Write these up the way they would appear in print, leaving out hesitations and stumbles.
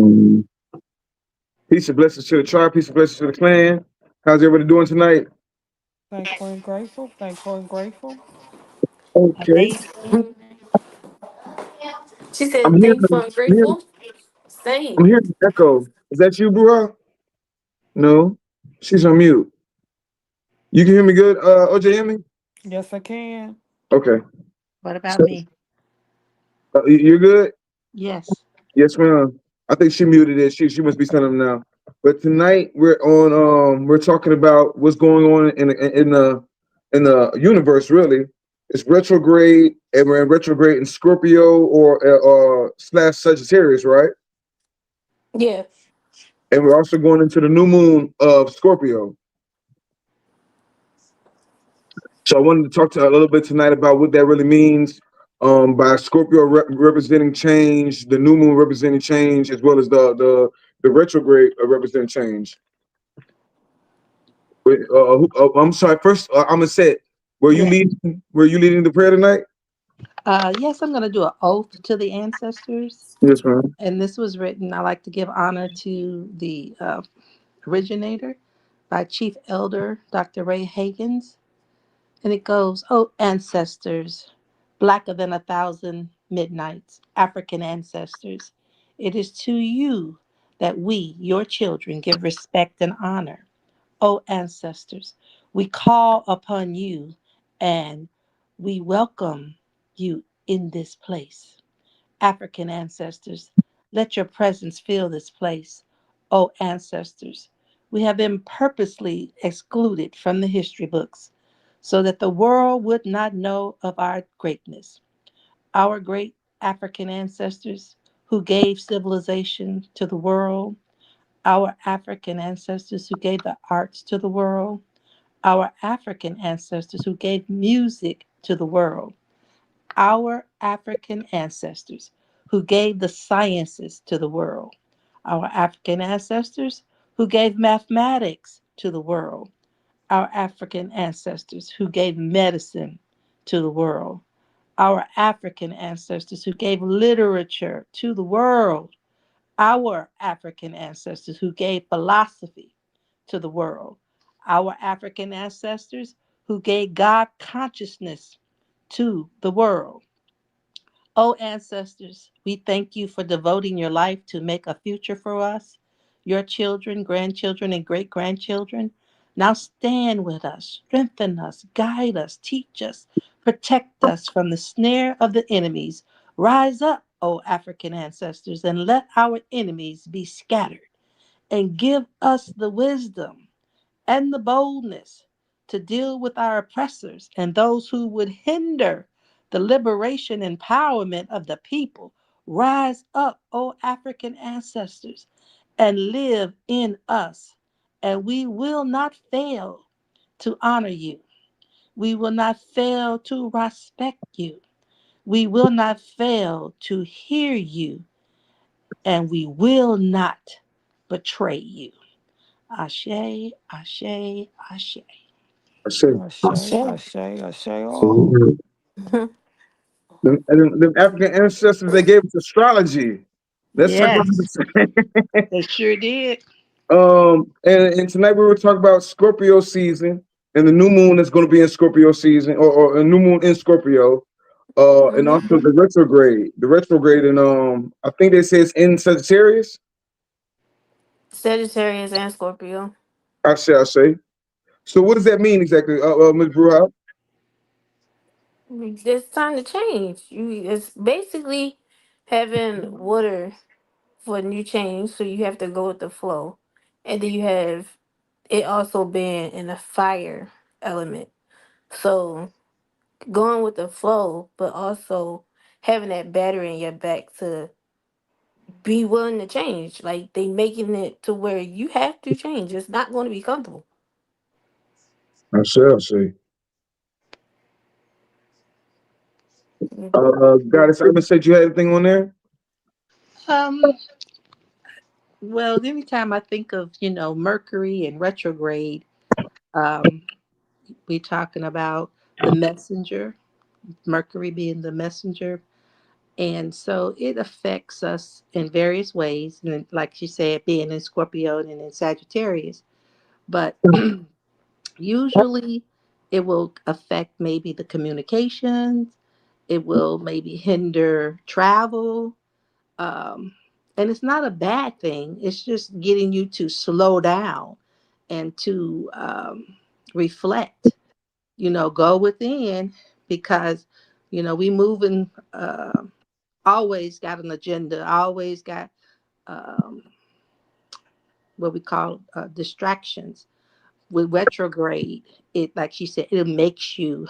Um, Peace and blessings to the tribe. Peace and blessings to the clan. How's everybody doing tonight? Thankful and grateful. Thankful and grateful. Okay. Amazing. She I'm said, hearing, thankful and I'm hearing, grateful. I'm Same. hearing an echo. Is that you, Bura? No. She's on mute. You can hear me good, OJM? Yes, I can. Okay. What about So, me? you're good? Yes. Yes, ma'am. I think she muted it. She must be sending them now. But tonight we're talking about what's going on in the universe. Really, it's retrograde, and we're in retrograde in Scorpio or slash Sagittarius, right? Yeah. And we're also going into the new moon of Scorpio. So I wanted to talk to a little bit tonight about what that really means. By Scorpio representing change, the new moon representing change, as well as the retrograde representing change. Wait, I'm sorry. First, I'm gonna say it. Yeah. Were you leading the prayer tonight? Yes, I'm going to do an oath to the ancestors. Yes, ma'am. And this was written, I like to give honor to the originator by Chief Elder Dr. Ray Hagins. And it goes, "Oh, ancestors, blacker than 1,000 midnights, African ancestors, it is to you that we, your children, give respect and honor. O ancestors, we call upon you and we welcome you in this place. African ancestors, let your presence fill this place. O ancestors, we have been purposely excluded from the history books so that the world would not know of our greatness. Our great African ancestors who gave civilization to the world, our African ancestors who gave the arts to the world, our African ancestors who gave music to the world, our African ancestors who gave the sciences to the world, our African ancestors who gave mathematics to the world, our African ancestors who gave medicine to the world, our African ancestors who gave literature to the world, our African ancestors who gave philosophy to the world, our African ancestors who gave God consciousness to the world. Oh, ancestors, we thank you for devoting your life to make a future for us, your children, grandchildren, and great grandchildren. Now stand with us, strengthen us, guide us, teach us, protect us from the snare of the enemies. Rise up, O African ancestors, and let our enemies be scattered, and give us the wisdom and the boldness to deal with our oppressors and those who would hinder the liberation and empowerment of the people. Rise up, O African ancestors, and live in us, and we will not fail to honor you. We will not fail to respect you. We will not fail to hear you, and we will not betray you. Ashe, ashe, ashe. I said. Ashe, Sure. ashe, ashe all. Them African ancestors, they gave us astrology. Let's talk about Yes, this. they sure did. And tonight we were talking about Scorpio season and the new moon is going to be in Scorpio season, or a new moon in Scorpio. And Mhm. also the retrograde, and I think they say it's in Sagittarius. Sagittarius and Scorpio. I say. So what does that mean exactly, Ms. Brewer? It's time to change. It's basically having water for new change, so you have to go with the flow. And then you have it also being in a fire element. So going with the flow, but also having that battery in your back to be willing to change. Like they making it to where you have to change. It's not going to be comfortable. I say. Mhm. Goddess Simon said you had anything on there? Um, well, anytime I think of, Mercury and retrograde, um, we talking about the messenger, Mercury being the messenger. And so it affects us in various ways. And like you said, being in Scorpio and in Sagittarius. But usually it will affect maybe the communications, it will maybe hinder travel. Um, and it's not a bad thing, it's just getting you to slow down and to reflect, go within because, we moving, always got an agenda, always got um, what we call distractions. With retrograde, it, like she said, it makes you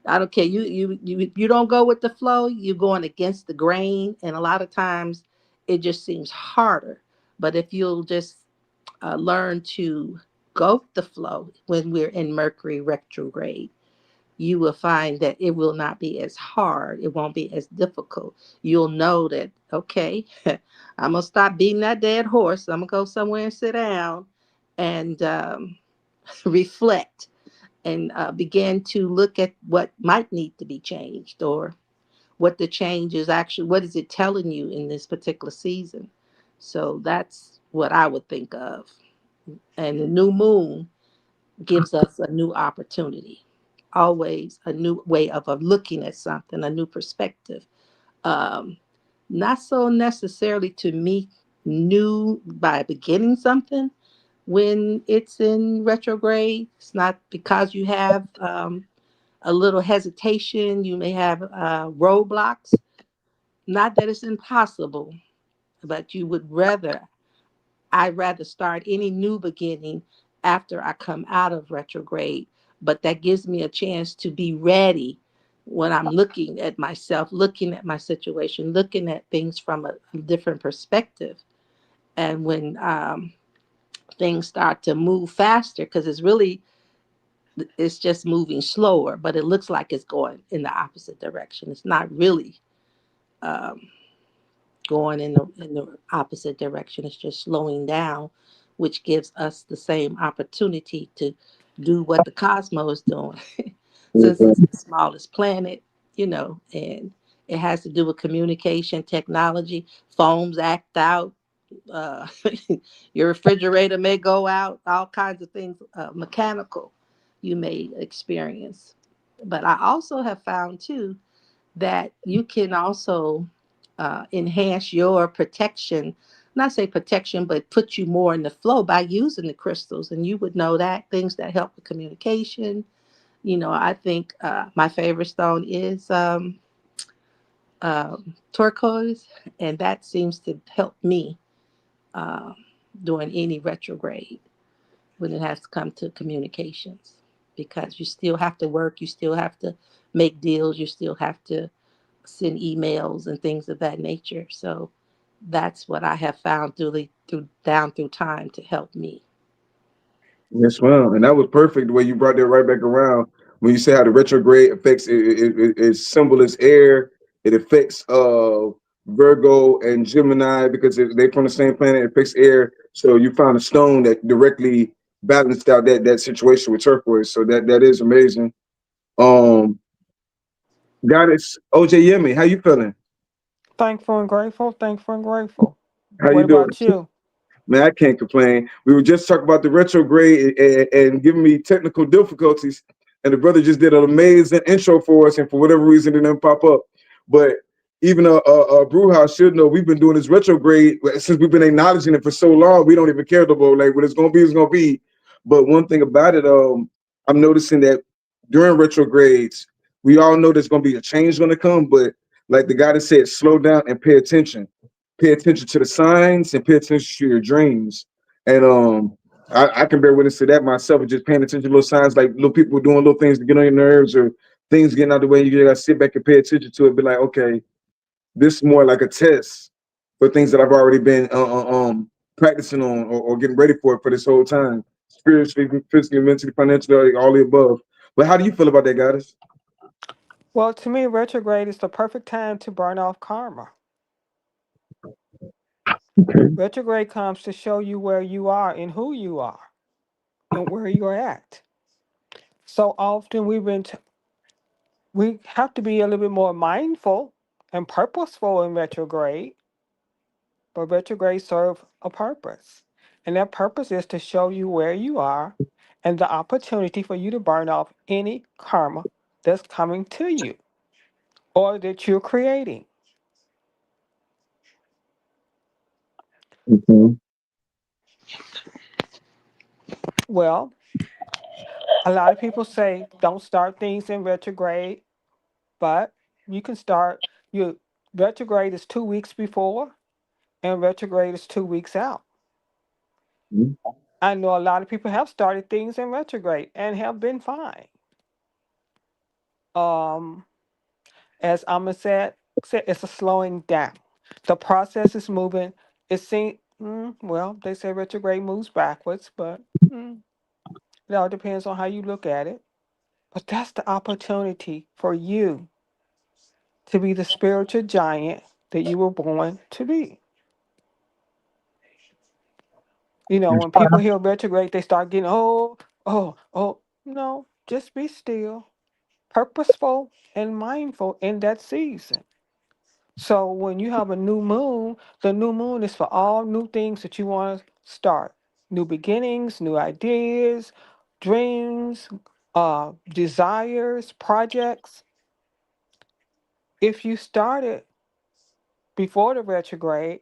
I don't care, you don't go with the flow, you're going against the grain, and a lot of times it just seems harder. But if you'll just learn to go with the flow when we're in Mercury retrograde, you will find that it will not be as hard. It won't be as difficult. You'll know that, okay, I'm going to stop beating that dead horse. I'm going to go somewhere and sit down and reflect and begin to look at what might need to be changed, or what the change is actually, what is it telling you in this particular season. So that's what I would think of. And the new moon gives us a new opportunity, always a new way of looking at something, a new perspective. Um, Not so necessarily to me new by beginning something when it's in retrograde. It's not because you have a little hesitation, you may have roadblocks. Not that it's impossible, but I'd rather start any new beginning after I come out of retrograde. But that gives me a chance to be ready when I'm looking at myself, looking at my situation, looking at things from a different perspective. And when things start to move faster, because it's just moving slower, but it looks like it's going in the opposite direction. It's not really um, going in the opposite direction. It's just slowing down, which gives us the same opportunity to do what the cosmos is doing, since it's the smallest planet, and it has to do with communication technology. Phones act out. Uh, your refrigerator may go out. All kinds of things, mechanical, you may experience. But I also have found too that you can also enhance your protection, not say protection, but put you more in the flow by using the crystals. And you would know that things that help with communication. I think my favorite stone is turquoise, and that seems to help me uh, during any retrograde when it has to come to communications, because you still have to work, you still have to make deals, you still have to send emails and things of that nature. So that's what I have found through time to help me. Yes, ma'am. And that was perfect the way you brought that right back around when you say how the retrograde affects its symbol is air. It affects Virgo and Gemini because they from the same planet. It affects air. So you found a stone that directly balanced out that situation with turquoise. So that is amazing. Um, Goddess OJ Yemi, how you feeling? Thankful and grateful. Thankful and grateful. How What you doing? about you? Man, I can't complain. We were just talking about the retrograde and giving me technical difficulties, and the brother just did an amazing intro for us, and for whatever reason, it didn't pop up. But even a brew house should know we've been doing this retrograde since we've been acknowledging it for so long. We don't even care no more. Like what it's gonna be, it's gonna be. But one thing about it, I'm noticing that during retrogrades, we all know there's gonna be a change gonna come, but like the guy that said, slow down and pay attention to the signs and pay attention to your dreams. And I can bear witness to that myself, and just paying attention to little signs, like little people doing little things to get on your nerves, or things getting out of the way. You gotta sit back and pay attention to it. Be like, okay, this is more like a test for things that I've already been practicing on, or getting ready for this whole time, spiritually, physically, mentally, financially, all the above. But how do you feel about that, Goddess? Well, to me, retrograde is the perfect time to burn off karma. Retrograde comes to show you where you are and who you are and where you're at. So often we have to be a little bit more mindful and purposeful in retrograde, but retrograde serve a purpose. And that purpose is to show you where you are and the opportunity for you to burn off any karma that's coming to you or that you're creating. Mhm. Well, a lot of people say don't start things in retrograde, but you can start your retrograde is 2 weeks before and retrograde is 2 weeks out. Mhm. I know a lot of people have started things in retrograde and have been fine. Um, as Amma said it's a slowing down. The process is moving. It seems well, they say retrograde moves backwards, but mm, it all depends on how you look at it. But that's the opportunity for you to be the spiritual giant that you were born to be. You know, when people hear retrograde, they start getting, oh, oh, oh. No, just be still, purposeful, and mindful in that season. So when you have a new moon, the new moon is for all new things that you want to start. New beginnings, new ideas, dreams, desires, projects. If you started before the retrograde,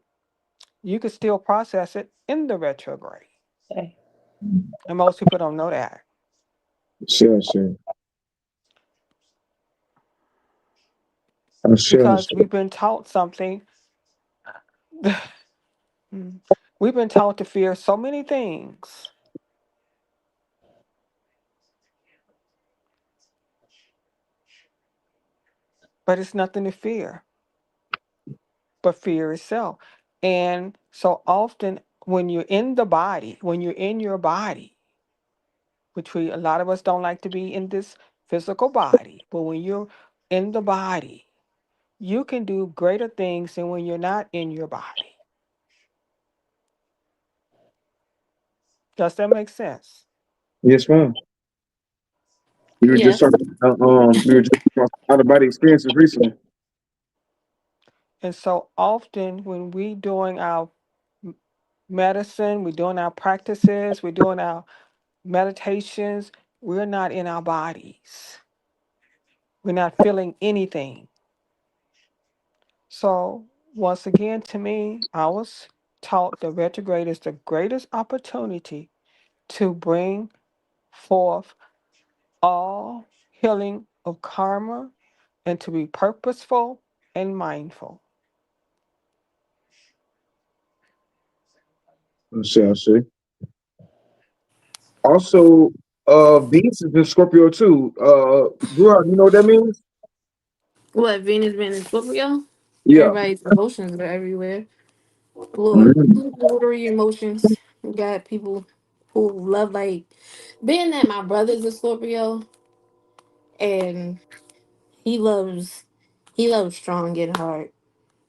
you could still process it in the retrograde. Okay. And most people don't know that Sure, sure. Sure, because sure. we've been taught something. Mm. We've been taught to fear so many things, but it's nothing to fear but fear itself. And so often when you're in the body, when you're in your body, which a lot of us don't like to be in this physical body, but when you're in the body, you can do greater things than when you're not in your body. Does that make sense? Yes, ma'am. We were just Yes. talking about, we were just talking about out of body experiences recently. And so often when we doing our m- medicine, we're doing our practices, we're doing our meditations, we're not in our bodies. We're not feeling anything. So once again, to me, I was taught the retrograde is the greatest opportunity to bring forth all healing of karma and to be purposeful and mindful. Sure, sure. Also, Venus is in Scorpio too. Ruan, you know what that means? What, Venus being in Scorpio? Yeah. Everybody's emotions are everywhere. Little Mhm. watery emotions. You got people who love, like, being that my brother's a Scorpio and he loves he loves strong and hard.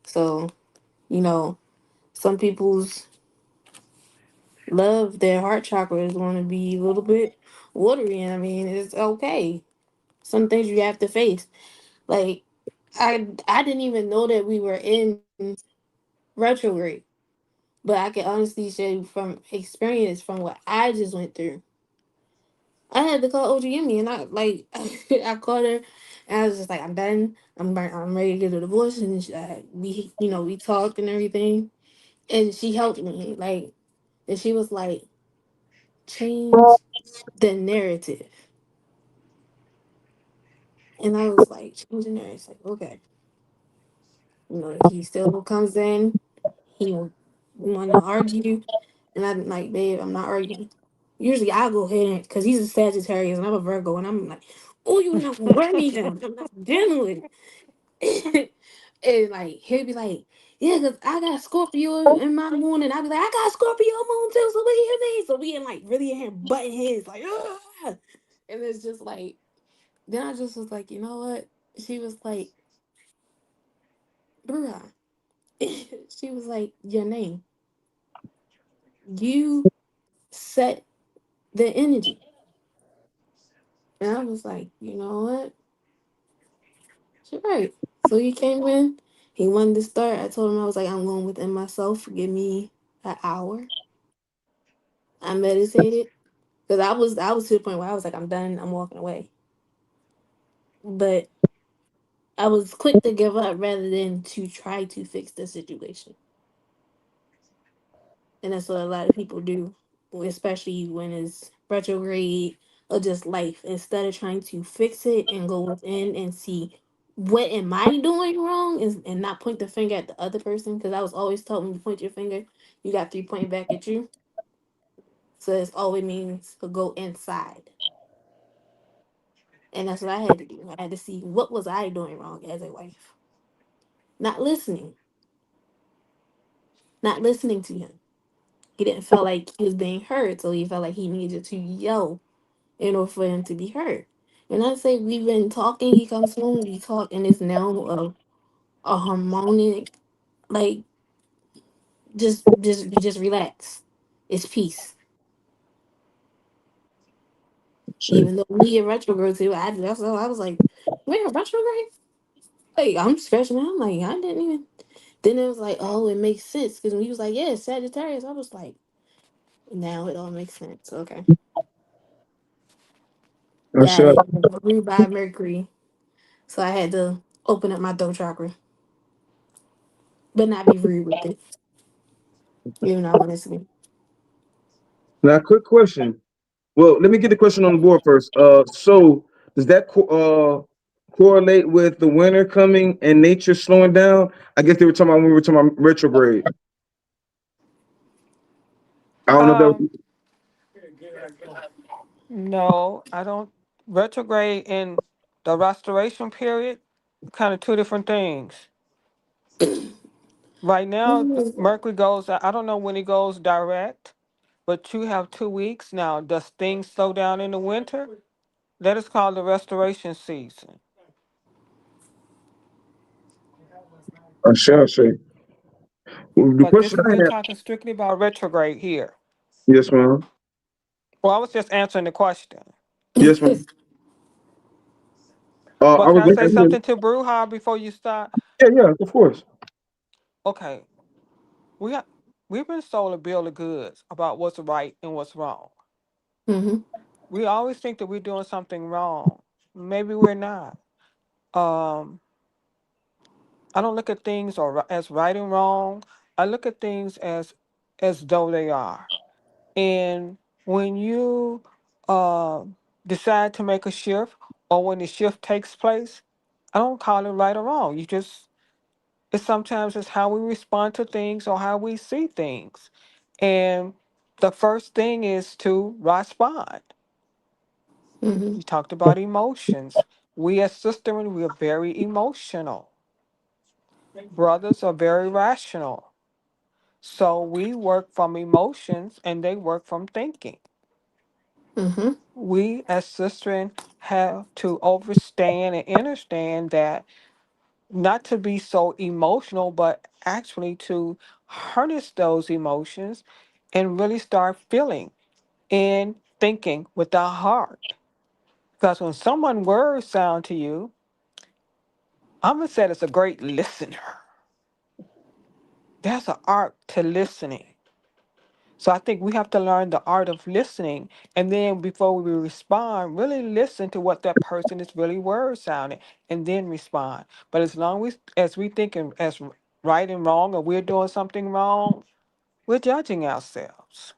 So, you know, some people's love, their heart chakra is going to be a little bit watery, and I mean it's okay. Some things you have to face. Like, I didn't even know that we were in retrograde. But I can honestly say from experience, from what I just went through, I had to call OGME, and I like I called her, and I was just like, I'm done. I'm ready to get a divorce, and we we talked and everything, and she helped me like, and she was like, change the narrative, and I was like, change the narrative. It's like, okay, he still comes in, he want to argue, and I'm like, babe, I'm not arguing. Usually I go ahead and, because he's a Sagittarius and I'm a Virgo, and I'm like, oh, you not gonna wear me down. I'm not dealing with it. And like he'll be like, yeah, because I got Scorpio in my moon, and I'll be like, I got Scorpio moon too, so what do you mean? So we in like really in here butting heads, like, ah. And it's just like, then I just was like, you know what? She was like, bruh. She was like, your name. You set the energy. And I was like, you know what? She's right. So he came in. He wanted to start. I told him I was like, I'm going within myself. Give me an hour. I meditated because I was to the point where I was like, I'm done. I'm walking away. But I was quick to give up rather than to try to fix the situation. And that's what a lot of people do, especially when it's retrograde or just life. Instead of trying to fix it and go within and see what am I doing wrong and not point the finger at the other person. Because I was always told when you point your finger, you got three pointing back at you. So it's always means to go inside. And that's what I had to do. I had to see what was I doing wrong as a wife. Not listening. Not listening to him. He didn't feel like he was being heard, so he felt like he needed to yell in order for him to be heard. And I say we've been talking, he comes home, we talk, and it's now a harmonic, like just relax. It's peace. Shit. Even though we in retrograde too, I was like, we're in retrograde? Like I'm scratching my head. I'm like, I didn't even. Then it was like, oh, it makes sense because when he was like, yeah, Sagittarius, I was like, now it all makes sense. Okay, Oh, shit. that ruled by Mercury, so I had to open up my throat chakra, but not be rude with it, even though I wanted to be. Now, quick question. Well, let me get the question on the board first. So does that correlate with the winter coming and nature slowing down? I guess they were talking about when we were talking about retrograde. I don't know if that Um, was, no, I don't. Retrograde in the restoration period, kind of two different things. Right now, Mercury goes, I don't know when it goes direct, but you have 2 weeks now. Does things slow down in the winter? That is called the restoration season. I shall say. Well, the But question this is, I we're have, talking strictly about retrograde here. yes, ma'am. Well, I was just answering the question. Yes, ma'am. I But can was I say listening. something to Bruja before you start? Yeah, yeah, of course. Okay, we have we've been sold a bill of goods about what's right and what's wrong. Mm-hmm. We always think that we're doing something wrong. Maybe we're not. Um, I don't look at things as right and wrong. I look at things as though they are. And when you uh, decide to make a shift, or when the shift takes place, I don't call it right or wrong. You just it's sometimes it's how we respond to things or how we see things. And the first thing is to respond. Mm-hmm. You talked about emotions. We as sistermen, we are very emotional. Brothers are very rational. So we work from emotions and they work from thinking. Mm-hmm. We as sisterin have to understand and understand that not to be so emotional, but actually to harness those emotions and really start feeling and thinking with our heart. Because when someone words sound to you, I'm gonna say it's a great listener. There's an art to listening. So I think we have to learn the art of listening, and then before we respond, really listen to what that person is really word sounding, and then respond. But as long as we thinking as right and wrong, or we're doing something wrong, we're judging ourselves.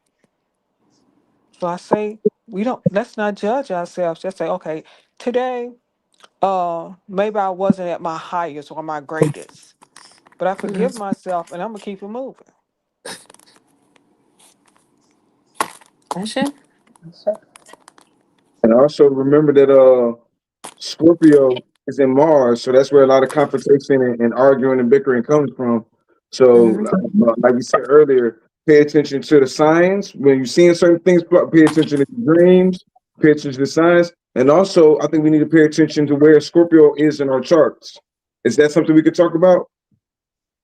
So I say we don't. Let's not judge ourselves. Just say, okay, today, maybe I wasn't at my highest or my greatest, but I forgive Mm-hmm. myself, and I'm gonna keep it moving. Gotcha. And also remember that Scorpio is in Mars, so that's where a lot of confrontation and arguing and bickering comes from. So, Mm-hmm. like we said earlier, pay attention to the signs when you're seeing certain things. Pay attention to your dreams. Pay attention to the signs, and also I think we need to pay attention to where Scorpio is in our charts. Is that something we could talk about?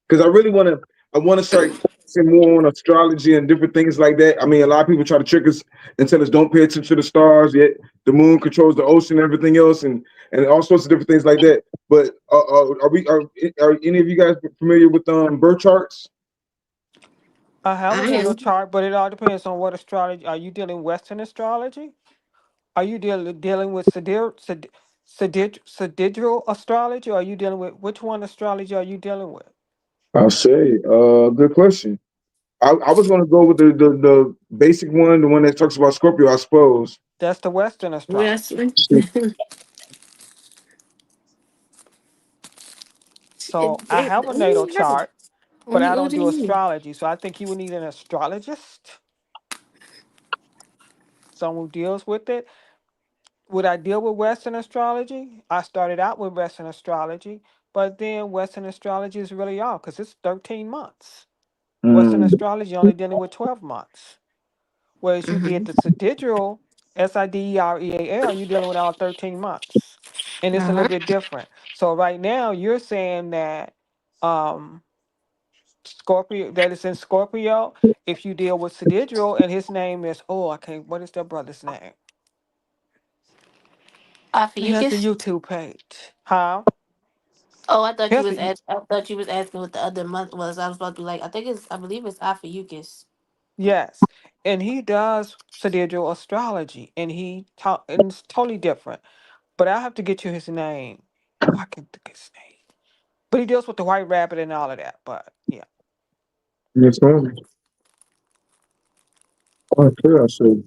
Because I really want to. I want to start. focusing more on astrology and different things like that. I mean, a lot of people try to trick us and tell us don't pay attention to the stars. Yet the moon controls the ocean and everything else, and all sorts of different things like that. But are any of you guys familiar with birth charts? I have a I natal am. chart, but it all depends on what astrology. Are you dealing Western astrology? Are you dealing with sidereal astrology? Or are you dealing with which one astrology are you dealing with? I'll say, good question. I was going to go with the basic one, the one that talks about Scorpio, I suppose. That's the Western astrology. Wrestling. So I have a natal chart, but Only I don't do OJ. astrology. So I think you would need an astrologist, someone who deals with it. Would I deal with Western astrology? I started out with Western astrology, but then Western astrology is really all because it's 13 months. Western Mm, astrology only dealing with 12 months. Whereas you did Mm-hmm. the sidereal, Sidereal, you're dealing with all 13 months. And it's a little Uh-huh. bit different. So right now you're saying that um Scorpio that is in Scorpio, if you deal with sidereal and his name is I can't what is that brother's name? He has a Ophiuchus. YouTube page. Huh? Oh, I thought He you has was a, I thought you was asking what the other month was. I was about to be like, I believe it's Ophiuchus. yes. And he does sidereal astrology and and it's totally different. But I have to get you his name. I can think his name. But he deals with the white rabbit and all of that. But yeah. yes, ma'am. Okay, I see.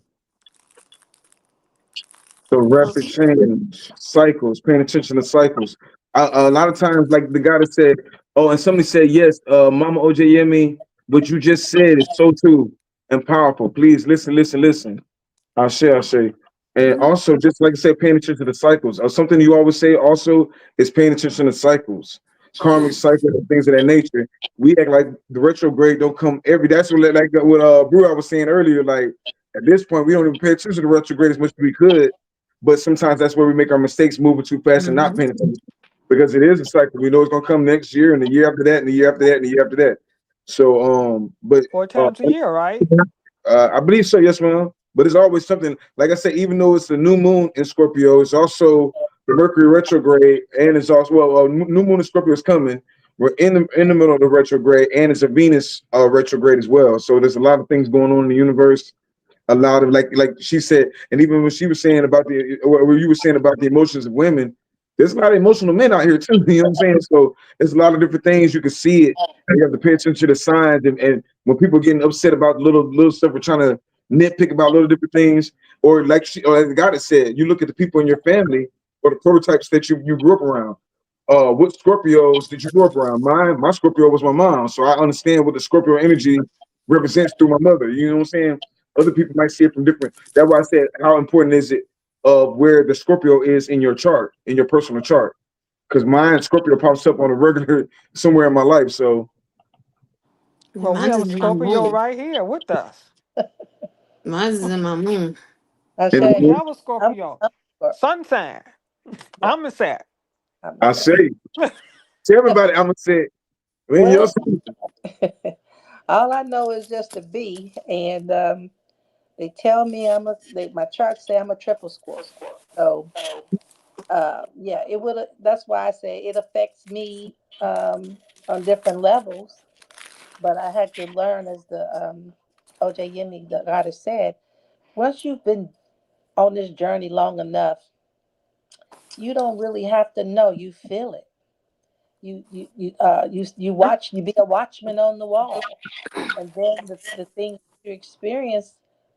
So rapid change, cycles, paying attention to cycles. A lot of times, like the guy that said, "Oh," and somebody said, "Yes, Mama OJ Yemi, what you just said is so true and powerful. Please listen, listen, listen." I say. And Mhm. also, just like I said, paying attention to the cycles. Something you always say also is paying attention to cycles, karmic cycles, and things of that nature. We act like the retrograde don't come every. That's what like what Brew I was saying earlier. Like at this point, we don't even pay attention to the retrograde as much as we could. But sometimes that's where we make our mistakes, moving too fast and not Mhm. paying attention because it is a cycle. We know it's gonna come next year, and the year after that, and the year after that, and the year after that. So, but Four uh, times a year, right? I believe so, yes, ma'am. But it's always something, like I said, even though it's the new moon in Scorpio, it's also the Mercury retrograde, and it's also new moon in Scorpio is coming. We're in the middle of the retrograde, and it's a Venus retrograde as well. So there's a lot of things going on in the universe, a lot of like she said, and even when she was saying about what you were saying about the emotions of women, there's a lot of emotional men out here too. You know what I'm saying? So there's a lot of different things you can see it. You have to pay attention to the signs, and when people are getting upset about little stuff, we're trying to nitpick about little different things, or or like the guy that said, you look at the people in your family or the prototypes that you grew up around. What Scorpios did you grow up around? My Scorpio was my mom, so I understand what the Scorpio energy represents through my mother. You know what I'm saying? Other people might see it from different. That's why I said, how important is it of where the Scorpio is in your chart, in your personal chart? Because mine Scorpio pops up on a regular somewhere in my life. So Yeah, Well, we mine's have a is in my Scorpio moon. right here with us. Mine's is in my moon. I and We say, have a I'm, Scorpio. I'm, Sun sign. yeah, I'm a set. I'm I sad. say to everybody, I'm gonna say, when you're Well, all I know is just a B, and they tell me my charts say I'm a triple Scorpio. So, yeah, it would. That's why I say it affects me on different levels. But I had to learn, as the OJ Yemi, the goddess said, once you've been on this journey long enough, you don't really have to know. You feel it. You watch. You be a watchman on the wall, and then the things you experience,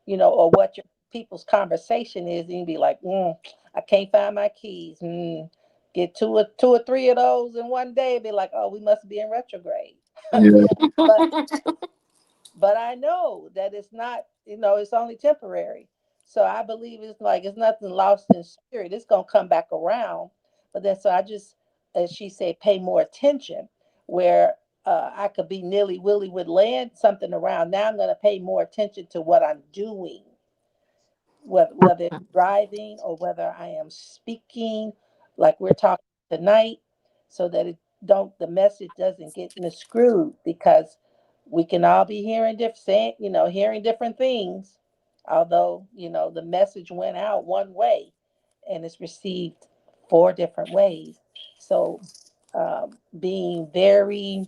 or what your people's conversation is, and you be like, I can't find my keys. Get two or three of those in one day, be like, oh, we must be in retrograde. yeah, but but I know that it's not, it's only temporary. So I believe it's nothing lost in spirit. It's gonna come back around. But then so I just, as she said, pay more attention where I could be nilly willy with land something around. Now I'm gonna pay more attention to what I'm doing, whether it's driving or whether I am speaking, like we're talking tonight, so that the message doesn't get miscrewed because we can all be hearing different, hearing different things, although, the message went out one way and it's received four different ways. So, being very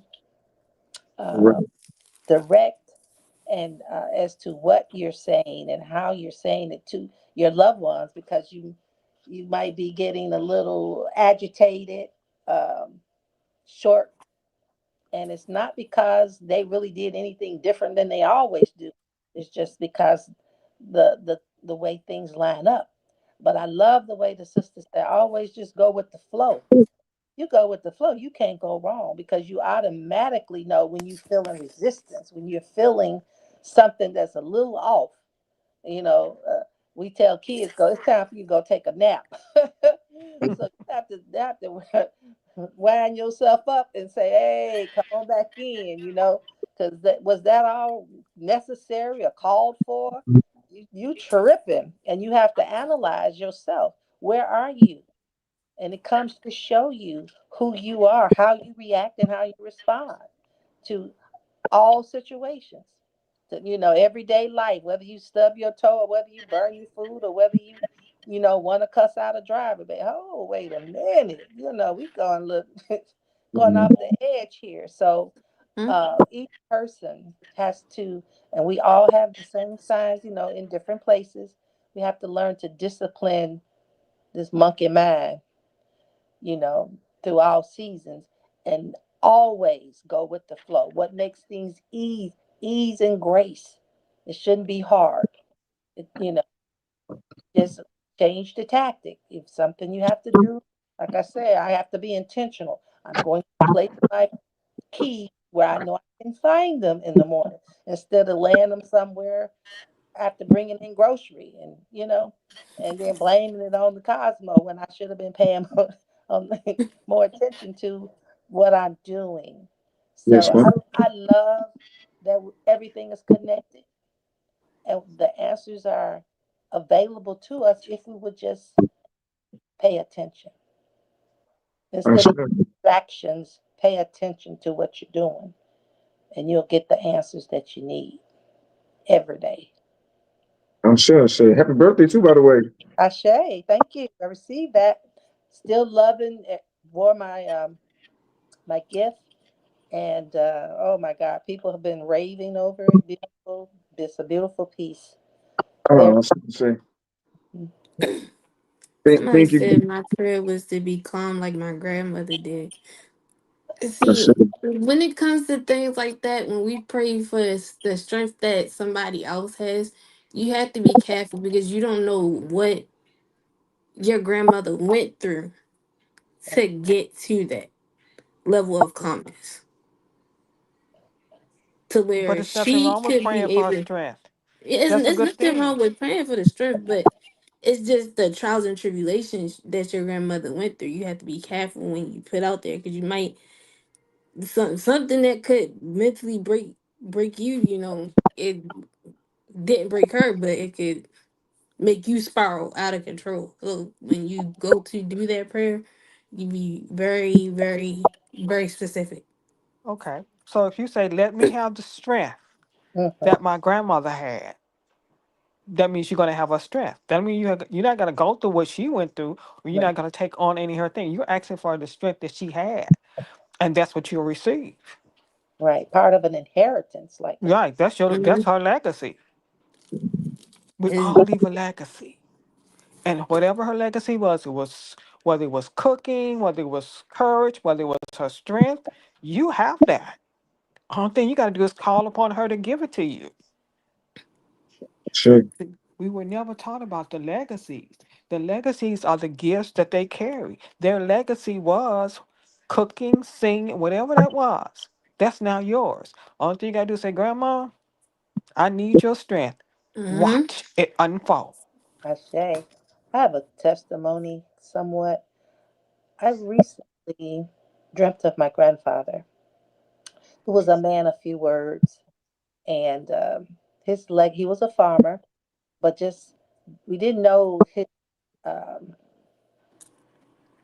Right. uh, direct and as to what you're saying and how you're saying it to your loved ones, because you might be getting a little agitated, short, and it's not because they really did anything different than they always do. It's just because the way things line up. But I love the way the sisters say, always just go with the flow. You go with the flow, you can't go wrong because you automatically know when you feel in resistance, when you're feeling something that's a little off. You know, we tell kids, go, it's time for you to go take a nap. So you have to wind yourself up and say, hey, come on back in, because was that all necessary or called for? You tripping, and you have to analyze yourself. Where are you? And it comes to show you who you are, how you react, and how you respond to all situations. To, everyday life, whether you stub your toe or whether you burn your food or whether you want to cuss out a driver. But oh, wait a minute, we going look going Mhm. off the edge here. So each person has to, and we all have the same signs, in different places. We have to learn to discipline this monkey mind, you know, through all seasons, and always go with the flow. What makes things ease and grace. It shouldn't be hard. Just change the tactic. If something you have to do, like I say, I have to be intentional. I'm going to place my key where I know I can find them in the morning instead of laying them somewhere after bringing in grocery, and then blaming it on the Cosmo when I should have been paying um, more attention to what I'm doing. Yes, So ma'am. I love that everything is connected and the answers are available to us if we would just pay attention. I'm Instead of sure. distractions, pay attention to what you're doing and you'll get the answers that you need every day. I'm sure. Shay. Happy birthday too, by the way. Ashe, thank you. I received that. Still loving it. Wore my gift, and oh my God, people have been raving over it. Beautiful. It's a beautiful piece. Very. Oh, I'm sorry, Shay. Somebody Thank you. said my prayer was to be calm like my grandmother did. Shay. See, when it comes to things like that, when we pray for the strength that somebody else has, you have to be careful because you don't know what your grandmother went through to get to that level of calmness, to But where there's nothing she wrong with could praying be for her able. strength. That's a It's good nothing wrong thing. with praying for the strength, but it's just the trials and tribulations that your grandmother went through. You have to be careful when you put out there because you might something that could mentally break you. It didn't break her, but it could make you spiral out of control. So when you go to do that prayer, you be very, very, very specific. Okay. So if you say, let me have the strength Mhm. that my grandmother had, that means you're going to have a strength. That means you're not going to go through what she went through, or you're Right. not going to take on any of her thing. You're asking for the strength that she had, and that's what you'll receive. Right. Part of an inheritance, like the. Right. That's Mhm. her legacy. We Is all leave a legacy. And whatever her legacy was, it was whether it was cooking, whether it was courage, whether it was her strength, you have that. Only thing you got to do is call upon her to give it to you. Shay. We were never taught about the legacies. The legacies are the gifts that they carry. Their legacy was cooking, singing, whatever that was. That's now yours. Only thing you got to do is say, Grandma, I need your strength. mm-hmm. Watch it unfold. Ashe. I have a testimony somewhat. I recently dreamt of my grandfather, who was a man of few words, and he was a farmer, but just we didn't know his um,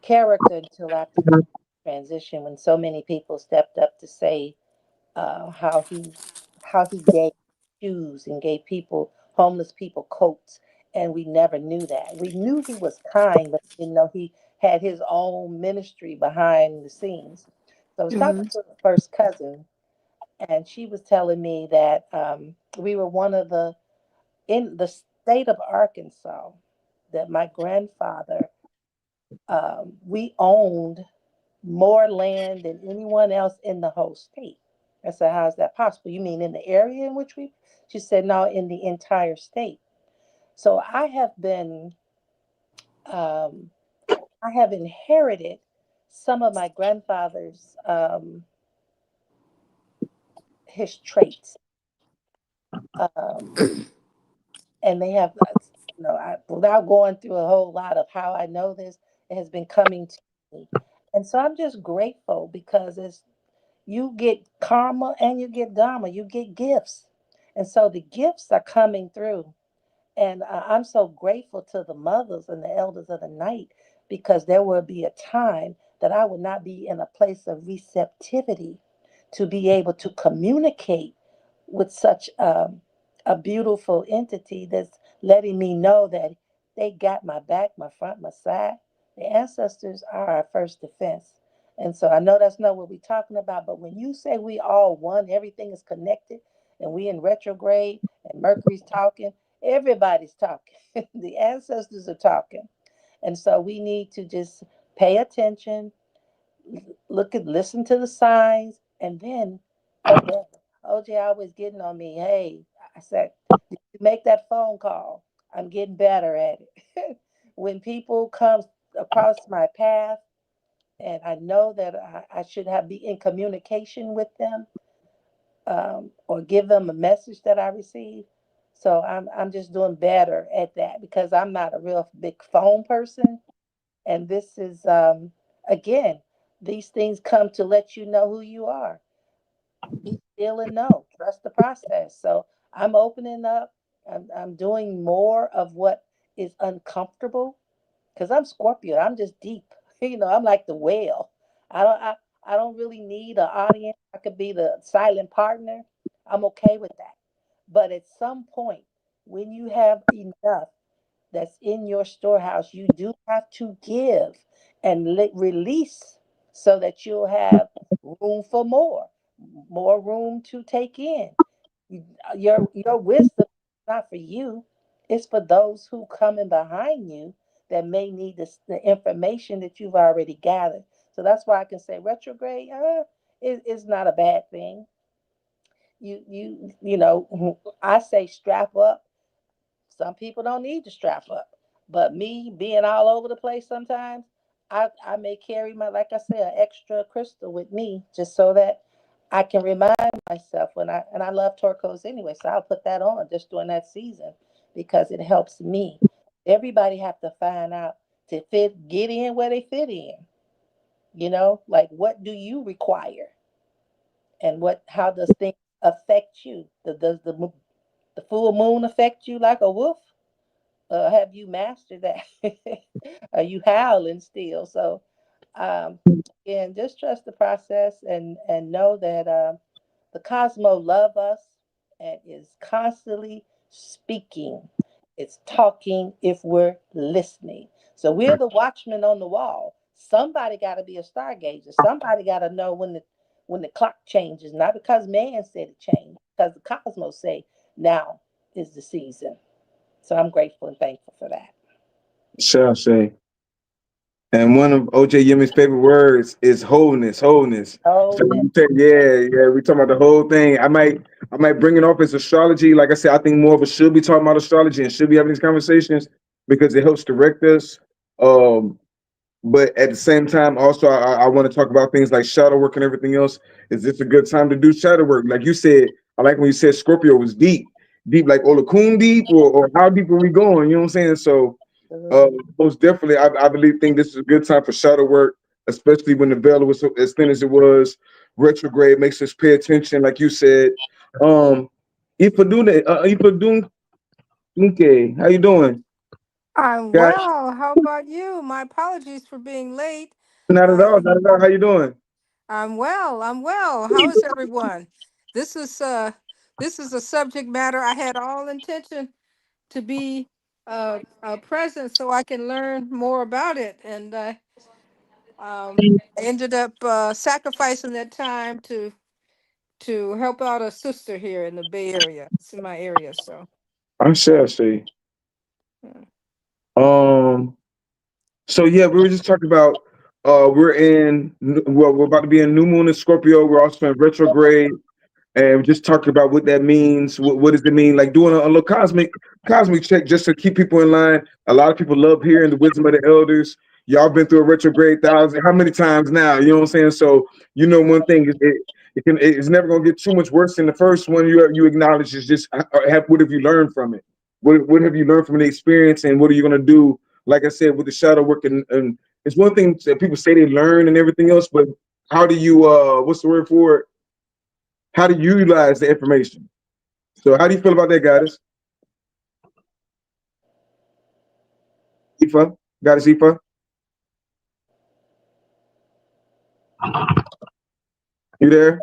character until after he transitioned, when so many people stepped up to say, How he gave shoes and gave people, homeless people, coats, and we never knew that. We knew he was kind, but we didn't know he had his own ministry behind the scenes. So I was talking Mm-hmm. to a first cousin, and she was telling me that we were one of the in the state of Arkansas, that my grandfather, we owned more land than anyone else in the whole state. I said, how is that possible? You mean in the area in which we? She said, no, in the entire state. So um, I have inherited some of my grandfather's, his traits. Um, and they have, without going through a whole lot of how I know this, it has been coming to me. And so I'm just grateful because it's, you get karma and you get dharma, you get gifts. And so the gifts are coming through. And I'm so grateful to the mothers and the elders of the night, because there will be a time that I will not be in a place of receptivity to be able to communicate with such a beautiful entity that's letting me know that they got my back, my front, my side. The ancestors are our first defense. And so I know that's not what we're talking about, but when you say we all one, everything is connected, and we in retrograde, and Mercury's talking, everybody's talking. The ancestors are talking. And so we need to just pay attention, listen to the signs, and then, OJ always getting on me. Hey, I said, did you make that phone call? I'm getting better at it. When people come across my path, and I know that I should have be in communication with them, or give them a message that I receive. So I'm just doing better at that, because I'm not a real big phone person. And this is, again, these things come to let you know who you are. Be still and know. Trust the process. So I'm opening up. I'm doing more of what is uncomfortable, because I'm Scorpio. I'm just deep. I'm like the whale. I don't really need an audience. I could be the silent partner. I'm okay with that. But at some point, when you have enough that's in your storehouse, you do have to give and release, so that you'll have room for more room to take in. Your wisdom is not for you, it's for those who coming behind you, that may need the information that you've already gathered. So that's why I can say retrograde is not a bad thing. I say strap up. Some people don't need to strap up. But me being all over the place sometimes, I may carry my, like I say, an extra crystal with me, just so that I can remind myself and I love turquoise anyway, so I'll put that on just during that season, because it helps me. Everybody have to find out to get in where they fit in. Like, what do you require, and how does things affect you? Does the full moon affect you like a wolf? Have you mastered that? Are you howling still? So, um, again, just trust the process, and know that the cosmos love us and is constantly speaking. It's talking if we're listening. So we're the watchmen on the wall. Somebody got to be a stargazer. Somebody got to know when the clock changes, not because man said it changed, because the cosmos say now is the season. So I'm grateful and thankful for that. Shall say. And one of OJ Yemi's favorite words is wholeness, wholeness. So Wholeness. you say, yeah, yeah, we talking about the whole thing. I might bring it off as astrology. Like I said, I think more of us should be talking about astrology and should be having these conversations, because it helps direct us. Um, but at the same time, also I want to talk about things like shadow work and everything else. Is this a good time to do shadow work? Like you said, I like when you said Scorpio was deep, deep like Olakun deep, or how deep are we going? You know what I'm saying? So Absolutely. most definitely, I believe think this is a good time for shadow work, especially when the veil was so, as thin as it was. Retrograde makes us pay attention, like you said. Um, Ifadune, Ifadunke, how you doing, I'm guys? well. How about you? My apologies for being late. Not at all, Uh, not at all. How you doing? I'm well. I'm well. How is everyone? This is uh this is a subject matter I had all intention to be present so I can learn more about it, and I ended up sacrificing that time to help out a sister here in the Bay Area. It's in my area, so I shall see. yeah. Um. So yeah, we were just talking about. We're about to be in new moon in Scorpio. We're also in retrograde, and we just talking about what that means. What does it mean? Like doing a little cosmic check just to keep people in line. A lot of people love hearing the wisdom of the elders. Y'all been through a retrograde thousand, how many times now? You know what I'm saying? So you know one thing, it's never gonna get too much worse than the first one. You acknowledge is just what have you learned from it? What have you learned from the experience, and what are you gonna do? Like I said, with the shadow work, and it's one thing that people say they learn and everything else, but how do you what's the word for it? How to utilize the information. So how do you feel about that, goddess? Ifa? Goddess Ifa? You there?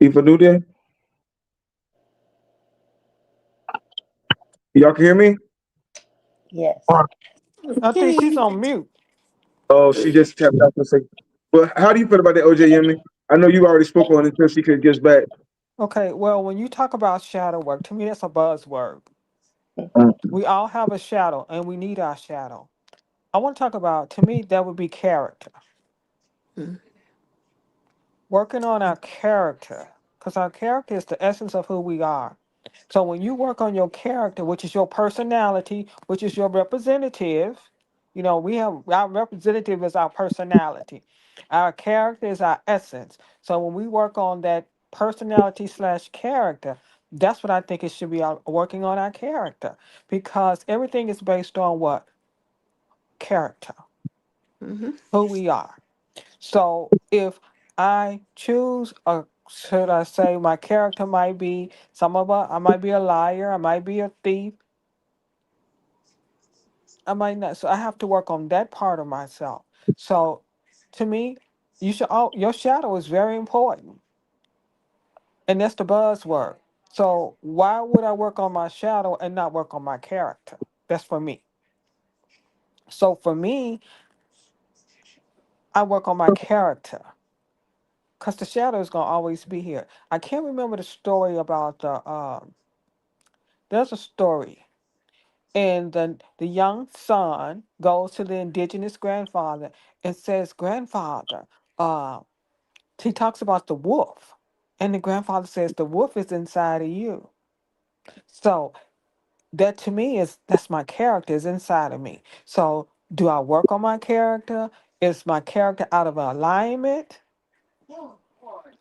Ifa do there? Y'all can hear me? Yes. I think she's on mute. Oh, she just tapped out for a second. But how do you feel about that, OJ Yemini? I know you already spoke on it until she could get back. Okay, well, when you talk about shadow work, to me that's a buzzword. We all have a shadow and we need our shadow. I want to talk about, to me, that would be character. Mm. Working on our character, because our character is the essence of who we are. So when you work on your character, which is your personality, which is your representative, we have our representative is our personality. Our character is our essence. So when we work on that personality slash character, that's what I think it should be working on our character. Because everything is based on what? Character, Mm-hmm. who we are. So if I choose, or should I say, my character might be I might be a liar, I might be a thief, I might not. So I have to work on that part of myself. So to me, your shadow is very important, and that's the buzzword. So why would I work on my shadow and not work on my character? That's for me. So for me, I work on my character because the shadow is gonna always be here. I can't remember the story about the. There's a story, and the young son goes to the indigenous grandfather and says, "Grandfather," uh, he talks about the wolf, and the grandfather says, "The wolf is inside of you." So that to me that's my character is inside of me. So do I work on my character? Is my character out of alignment?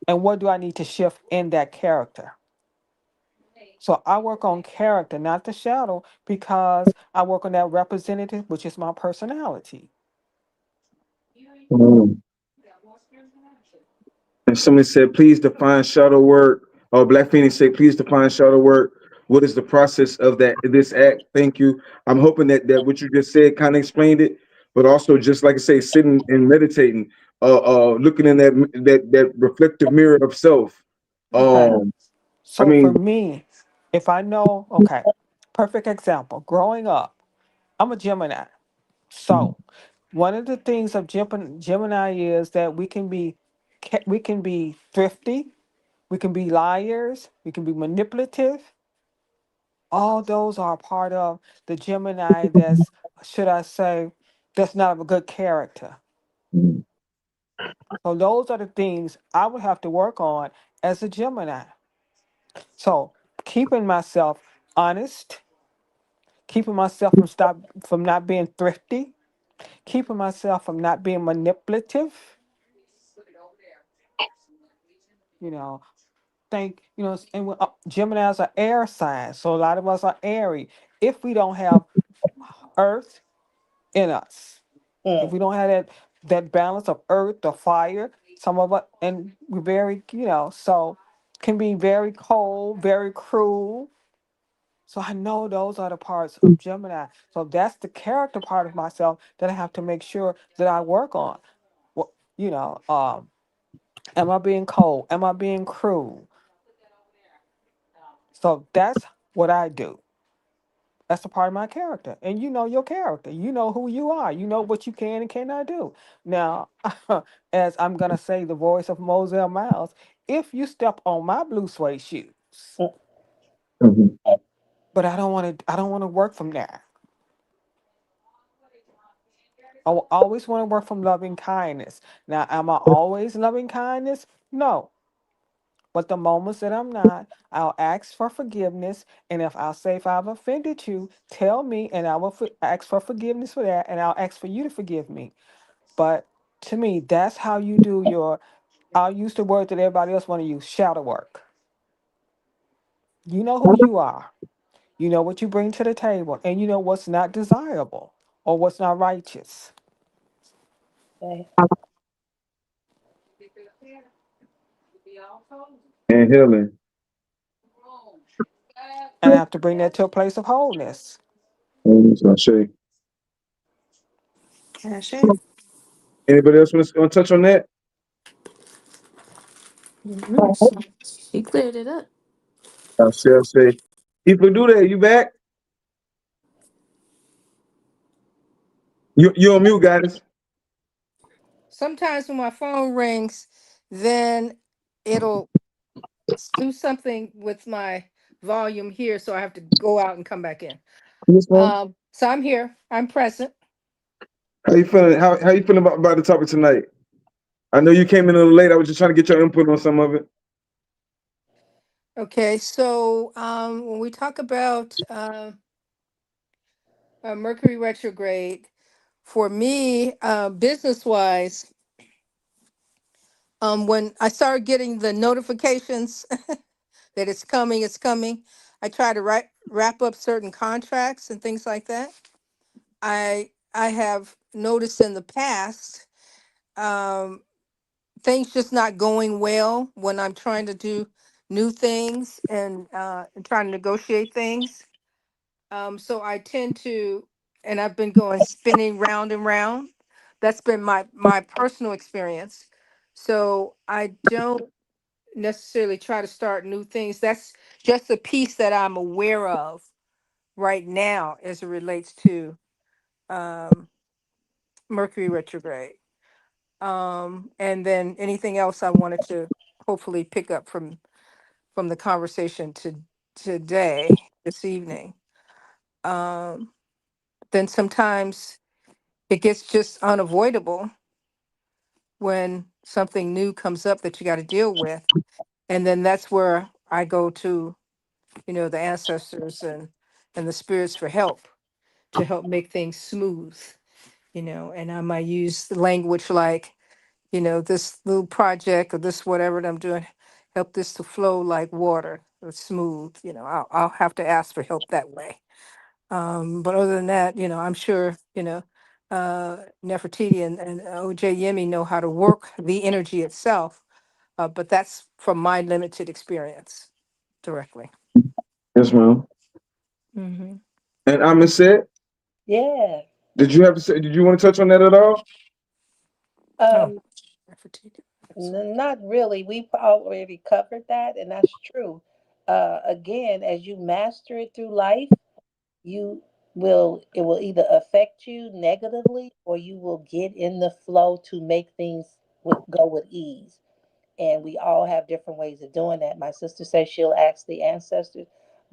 And what do I need to shift in that character? So I work on character, not the shadow, because I work on that representative, which is my personality. Mm. And somebody said, please define shadow work. Or Black Phoenix said, please define shadow work. What is the process of this act? Thank you. I'm hoping that what you just said kind of explained it, but also just like I say, sitting and meditating, looking in that reflective mirror of self. Okay. Um, I So for mean, me, if I know, okay, perfect example. Growing up, I'm a Gemini. So one of the things of Gemini is that we can be thrifty, we can be liars, we can be manipulative. All those are part of the Gemini that's, should I say, that's not of a good character. So those are the things I would have to work on as a Gemini. So keeping myself honest, keeping myself from not being thrifty, keeping myself from not being manipulative, you know, Geminis are air signs, so a lot of us are airy. If we don't have earth in us, if Mm. we don't have that balance of earth or fire, some of us, and we're very, so can be very cold, very cruel. So I know those are the parts of Gemini. So that's the character part of myself that I have to make sure that I work on. You know, am I being cold? Am I being cruel? So that's what I do. That's a part of my character. And you know your character. You know who you are. You know what you can and cannot do. Now, as I'm gonna say the voice of Moselle Miles, if you step on my blue suede shoes, Mhm. but I don't want to work from there. I will always want to work from loving kindness. Now, am I always loving kindness? No. But the moments that I'm not, I'll ask for forgiveness. And if I've offended you, tell me, and I will ask for forgiveness for that. And I'll ask for you to forgive me. But to me, that's how you do your, I'll use the word that everybody else want to use, shadow work. You know who you are. You know what you bring to the table. And you know what's not desirable or what's not righteous. Okay. And healing. And I have to bring that to a place of wholeness. So Shay. Ashe. Anybody else want to touch on that? Mm-hmm. She cleared it up. I say. People do that. You back? You on mute, guys. Sometimes when my phone rings, then it'll do something with my volume here, so I have to go out and come back in. Yes, ma'am. So I'm here. I'm present. How you feeling? How you feeling about the topic tonight? I know you came in a little late. I was just trying to get your input on some of it. Okay, so when we talk about Mercury retrograde, for me, business wise, when I started getting the notifications that it's coming, I try to wrap up certain contracts and things like that. I have noticed in the past um, things just not going well when I'm trying to do new things and trying to negotiate things. So I tend to, and I've been going spinning round and round. That's been my personal experience. So I don't necessarily try to start new things. That's just a piece that I'm aware of right now as it relates to um, Mercury retrograde. And then anything else I wanted to hopefully pick up from the conversation today, this evening. Um, then sometimes it gets just unavoidable when something new comes up that you got to deal with. And then that's where I go to, the ancestors and the spirits for help to help make things smooth, and I might use the language like, this little project or this whatever that I'm doing, help this to flow like water or smooth, I'll have to ask for help that way. But other than that, I'm sure, Nefertiti and OJ Yemi know how to work the energy itself. But that's from my limited experience directly. Yes, ma'am. Hmm. And I'm said, Yeah. did you have to say? Did you want to touch on that at all? Oh, Um, Nefertiti. Not really. We've already covered that, and that's true. Again, as you master it through life, you it will either affect you negatively or you will get in the flow to make things go with ease. And we all have different ways of doing that. My sister says she'll ask the ancestors.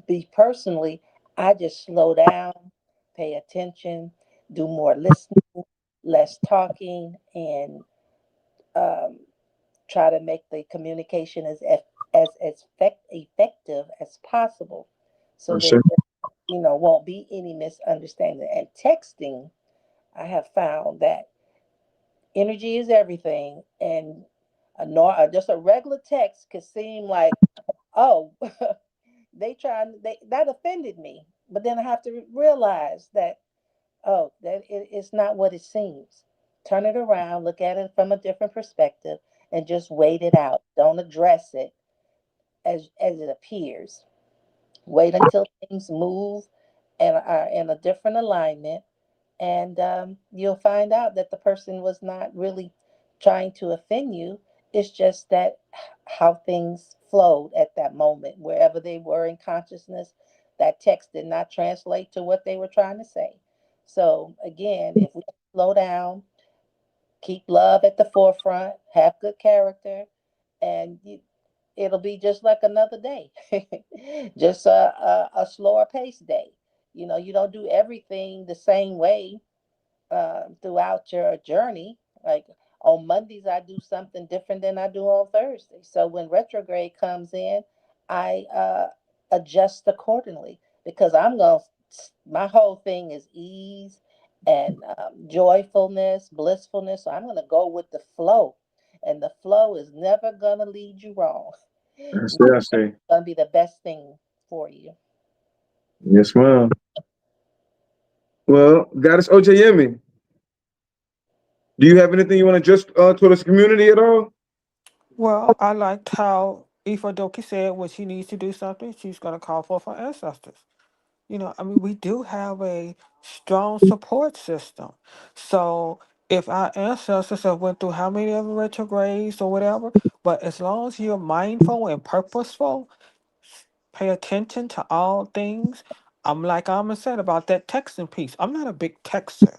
Be personally, I just slow down, pay attention, do more listening, less talking, and um, try to make the communication as effective as possible, so For that sure. won't be any misunderstanding. And texting, I have found that energy is everything, and just a regular text could seem like, oh, they that offended me, but then I have to realize that, oh, it's not what it seems. Turn it around, look at it from a different perspective, and just wait it out. Don't address it as it appears. Wait until things move and are in a different alignment, and you'll find out that the person was not really trying to offend you. It's just that how things flowed at that moment, wherever they were in consciousness, that text did not translate to what they were trying to say. So again, if we slow down, keep love at the forefront, have good character, and it'll be just like another day, just a slower paced day. You know, you don't do everything the same way throughout your journey. Like on Mondays, I do something different than I do on Thursday. So when retrograde comes in, I adjust accordingly because my whole thing is ease and joyfulness, blissfulness. So I'm going to go with the flow. And the flow is never going to lead you wrong. I It's see. I see. going to be the best thing for you. Yes, ma'am. Well, Goddess OJME, do you have anything you want to just to this community at all? Well, I liked how Doki said when she needs to do something, she's going to call for her ancestors. I mean, we do have a strong support system. So if our ancestors have went through how many of the retrogrades or whatever, but as long as you're mindful and purposeful, pay attention to all things. I'm like Alma said about that texting piece. I'm not a big texter.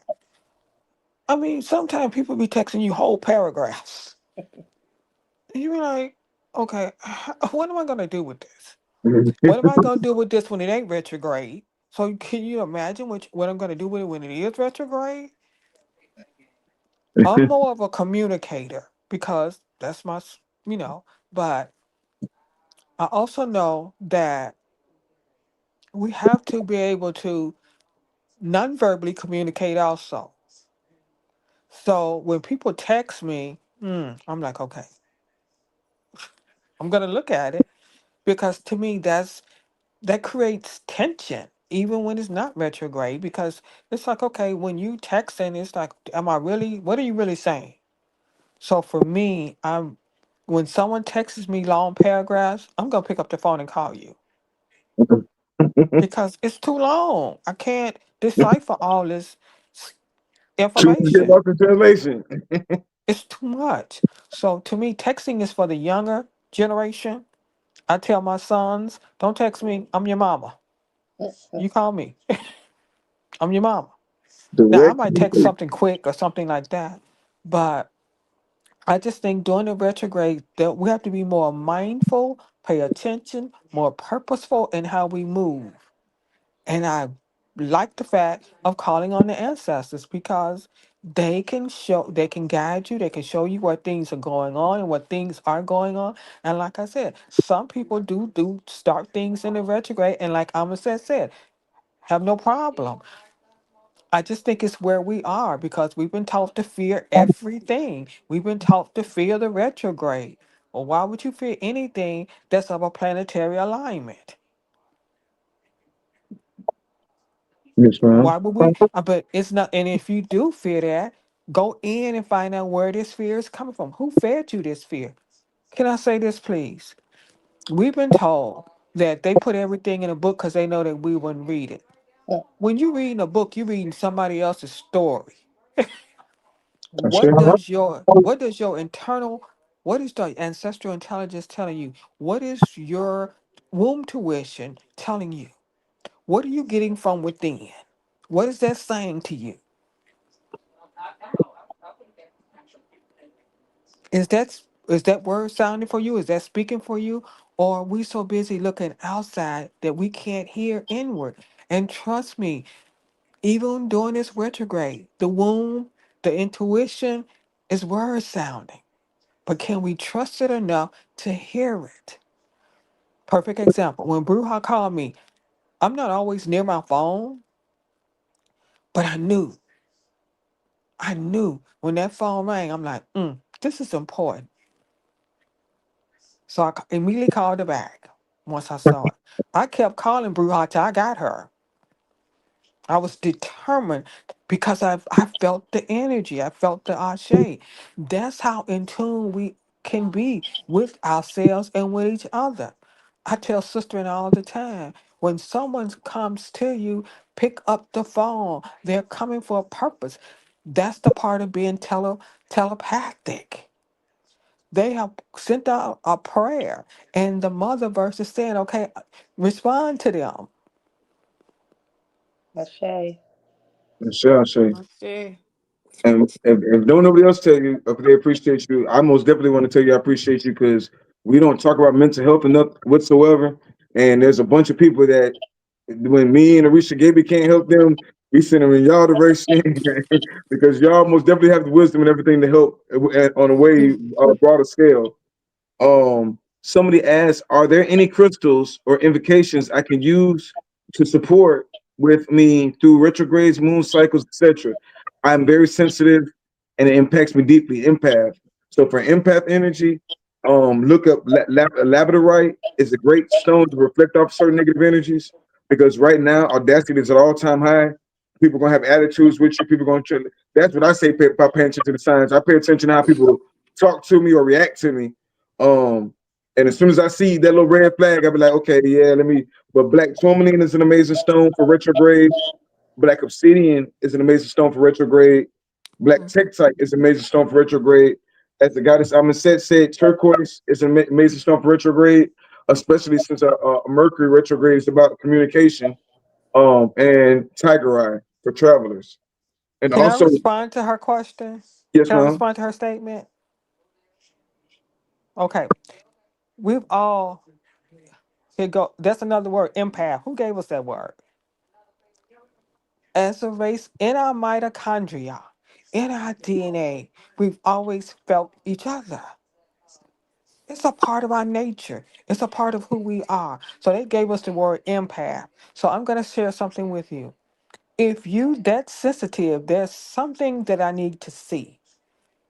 I mean, sometimes people be texting you whole paragraphs. And you be like, okay, what am I gonna do with this? What am I gonna do with this when it ain't retrograde? So can you imagine what I'm gonna do with it when it is retrograde? I'm more of a communicator because that's but I also know that we have to be able to non-verbally communicate also. So when people text me, I'm like, okay, I'm gonna look at it because to me that creates tension, even when it's not retrograde, because it's like, okay, when you texting, it's like, what are you really saying? So for me, when someone texts me long paragraphs, I'm gonna pick up the phone and call you because it's too long. I can't decipher all this s- Too much to get information. lost in translation. It's too much. So to me, texting is for the younger generation. I tell my sons, don't text me, I'm your mama. You call me, I'm your mama. Now, I Direct might text communication. something quick or something like that, but I just think during the retrograde that we have to be more mindful, pay attention, more purposeful in how we move. And I like the fact of calling on the ancestors because they can guide you, they can show you where things are going on and what things are going on. And like I said, some people do start things in the retrograde, and like Amaset said, have no problem. I just think it's where we are because we've been taught to fear everything. We've been taught to fear the retrograde. Well, why would you fear anything that's of a planetary alignment? Yes, ma'am. Why would we? But it's not. And if you do fear that, go in and find out where this fear is coming from. Who fed you this fear? Can I say this, please? We've been told that they put everything in a book because they know that we wouldn't read it. When you reading a book, you're reading somebody else's story. I say, What does your internal what is the ancestral intelligence telling you? What is your womb tuition telling you? What are you getting from within? What is that saying to you? Is that word sounding for you? Is that speaking for you? Or are we so busy looking outside that we can't hear inward? And trust me, even during this retrograde, the womb, the intuition is word sounding. But can we trust it enough to hear it? Perfect example. When Bruja called me, I'm not always near my phone, but I knew when that phone rang, I'm like, this is important. So immediately called her back once I saw it. I kept calling Bruja till I got her. I was determined because I felt the energy. I felt the ashe. That's how in tune we can be with ourselves and with each other. I tell sister and all the time, when someone comes to you, pick up the phone. They're coming for a purpose. That's the part of being telepathic. They have sent out a prayer, and the mother verse is saying, okay, respond to them. Ashe. Sure, sure. Okay. And if don't nobody else tell you if they appreciate you, I most definitely want to tell you I appreciate you because we don't talk about mental health enough whatsoever. And there's a bunch of people that when me and Arisha Gaby can't help them, we send them in y'all direction because y'all most definitely have the wisdom and everything to help on a way broader scale. Somebody asked, are there any crystals or invocations I can use to support with me through retrogrades, moon cycles, etc.? I'm very sensitive and it impacts me deeply. Empath. So for empath energy, look up labradorite is a great stone to reflect off certain negative energies because right now audacity is at all time high. People are gonna have attitudes with you. People are gonna. That's what I say by paying attention to the signs. I pay attention to how people talk to me or react to me. Um, and as soon as I see that little red flag, I'll be like, okay, yeah, let me. But black tourmaline is an amazing stone for retrograde. Black obsidian is an amazing stone for retrograde. Black tektite is an amazing stone for retrograde. As the goddess Amonset said, turquoise is an amazing stone for retrograde, especially since Mercury retrograde is about communication. And tiger eye for travelers. And Can I also, respond to her question? yes, Can I ma'am. respond to her statement? Okay. We've all, here go, that's another word, empath. Who gave us that word? As a race, in our mitochondria, in our DNA, we've always felt each other. It's a part of our nature. It's a part of who we are. So they gave us the word empath. So I'm going to share something with you. If you that sensitive, there's something that I need to see.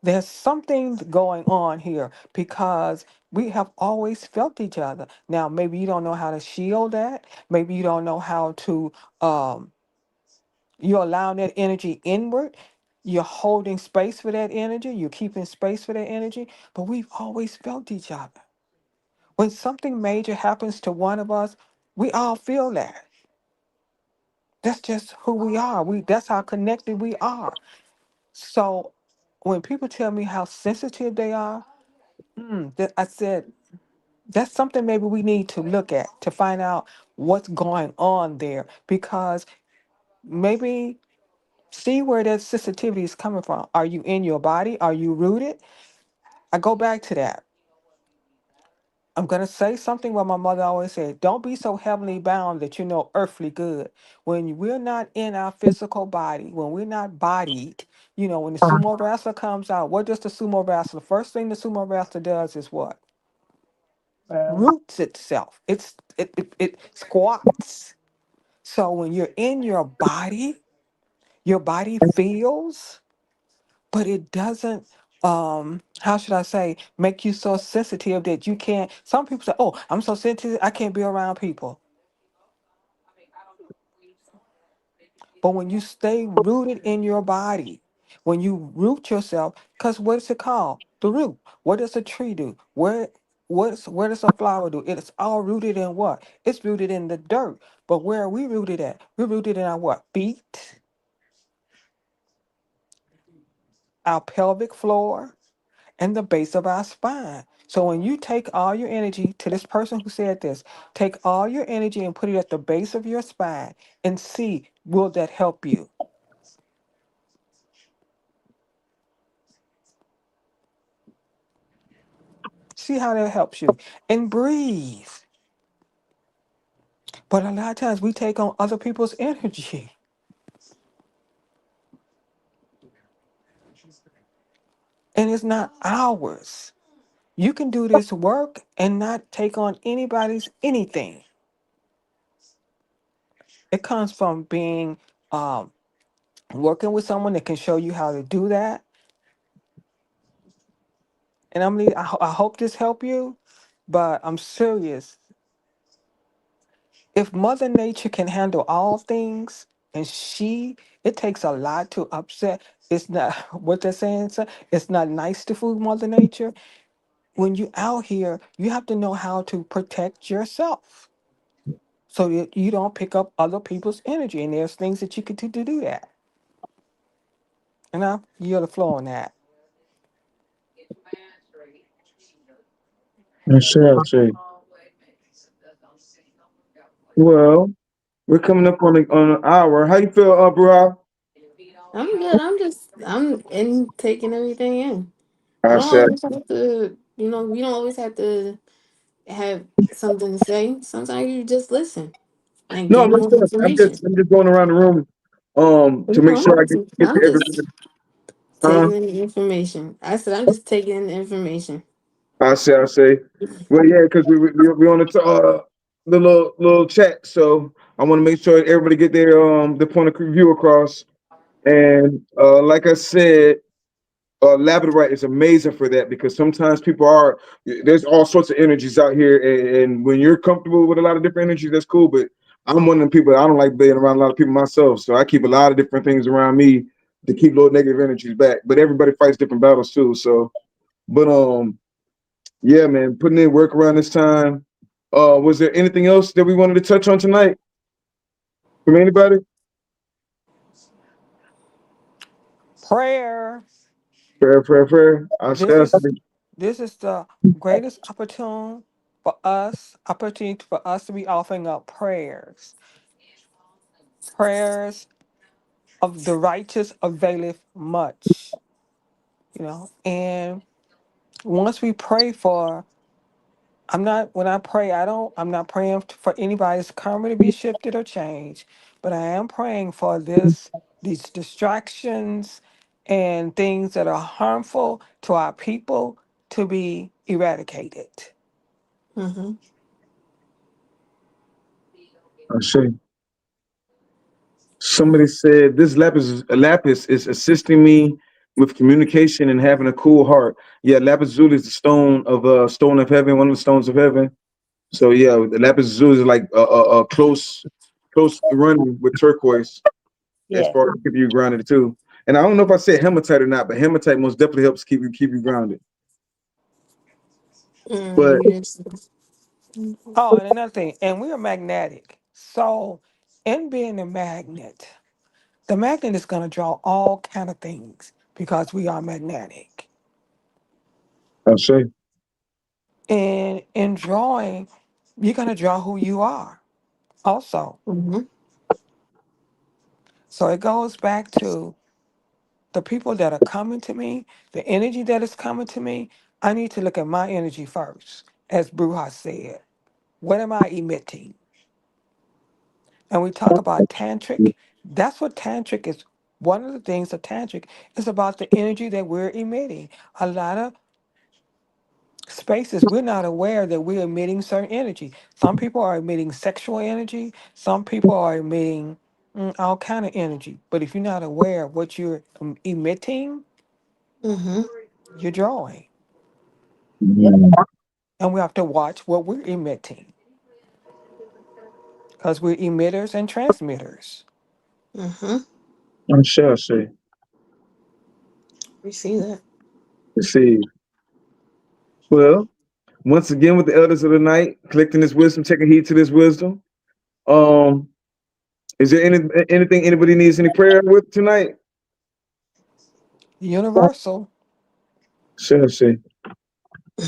There's something going on here because we have always felt each other. Now, maybe you don't know how to shield that. Maybe you don't know how to you're allowing that energy inward. You're holding space for that energy. You're keeping space for that energy. But we've always felt each other. When something major happens to one of us, we all feel that. That's just who we are. That's how connected we are. So when people tell me how sensitive they are, that I said that's something maybe we need to look at to find out what's going on there because maybe see where that sensitivity is coming from. Are you in your body? Are you rooted? I go back to that. I'm going to say something what my mother always said. Don't be so heavenly bound that you know earthly good. When we're not in our physical body, when we're not bodied, when the sumo wrestler comes out, what does the sumo wrestler? First thing the sumo wrestler does is what? Well, Roots itself. It squats. So when you're in your body feels, but it doesn't how should I say make you so sensitive that you can't some people say, oh, I'm so sensitive I can't be around people. But when you stay rooted in your body, when you root yourself, because what is it called? The root. What does a tree do? Where does a flower do? It's all rooted in what? It's rooted in the dirt. But where are we rooted at? We're rooted in our what? Feet, our pelvic floor, and the base of our spine. So when you take all your energy to this person who said this, take all your energy and put it at the base of your spine and see, will that help you? See how that helps you. And breathe. But a lot of times we take on other people's energy and it's not ours. You can do this work and not take on anybody's anything. It comes from being um, working with someone that can show you how to do that. And I hope this help you, but I'm serious. If Mother Nature can handle all things, and it takes a lot to upset. It's not what they're saying. Sir, it's not nice to fool Mother Nature. When you out here, you have to know how to protect yourself so that you don't pick up other people's energy. And there's things that you can do to do that. And I yield the floor on that. I see. Well, we're coming up on an hour. How you feel, Bruh? I'm good. I'm in taking everything in. You I don't said, always have to, you don't always have to have something to say. Sometimes you just listen and no, get more information. I'm just going around the room, to make No, sure I get to I'm just everything. Uh, taking in the information. I said I'm just taking in the information. I say. Well, yeah, because we on the little chat, so I want to make sure everybody get their point of view across. And like I said, labradorite is amazing for that because sometimes people are there's all sorts of energies out here, and when you're comfortable with a lot of different energies, that's cool. But I'm one of them people. I don't like being around a lot of people myself, so I keep a lot of different things around me to keep those negative energies back. But everybody fights different battles too. So, but yeah, man, putting in work around this time. Was there anything else that we wanted to touch on tonight from anybody? Prayer. Prayer. I This say. is this is the greatest opportunity for us to be offering up prayers. Prayers of the righteous availeth much. And once we pray for, when I pray, I'm not praying for anybody's karma to be shifted or changed, but I am praying for these distractions and things that are harmful to our people to be eradicated. Mm-hmm. I see. Somebody said this lapis is assisting me with communication and having a cool heart. Yeah, lapis lazuli is the stone of heaven, one of the stones of heaven. So yeah, the lapis lazuli is like a close running with turquoise as Yeah. far as keep you grounded too. And I don't know if I said hematite or not, but hematite most definitely helps keep you grounded. But Yes. Oh, and another thing, and we are magnetic. So, in being a magnet, the magnet is going to draw all kind of things because we are magnetic. I say, And in drawing, you're going to draw who you are also. Mm-hmm. So it goes back to the people that are coming to me, the energy that is coming to me. I need to look at my energy first, as Bruja said. What am I emitting? And we talk about tantric. That's what tantric is. One of the things of tantric is about the energy that we're emitting. A lot of spaces we're not aware that we're emitting certain energy. Some people are emitting sexual energy. Some people are emitting all kind of energy. But if you're not aware of what you're emitting, Mm-hmm. you're drawing. Yep. And we have to watch what we're emitting because we're emitters and transmitters. Mm-hmm. I'm sure. I say, We see that. see. Well, once again with the elders of the night, collecting this wisdom, taking heed to this wisdom. Um, is there anything anybody needs any prayer with tonight? Universal. Sure, see.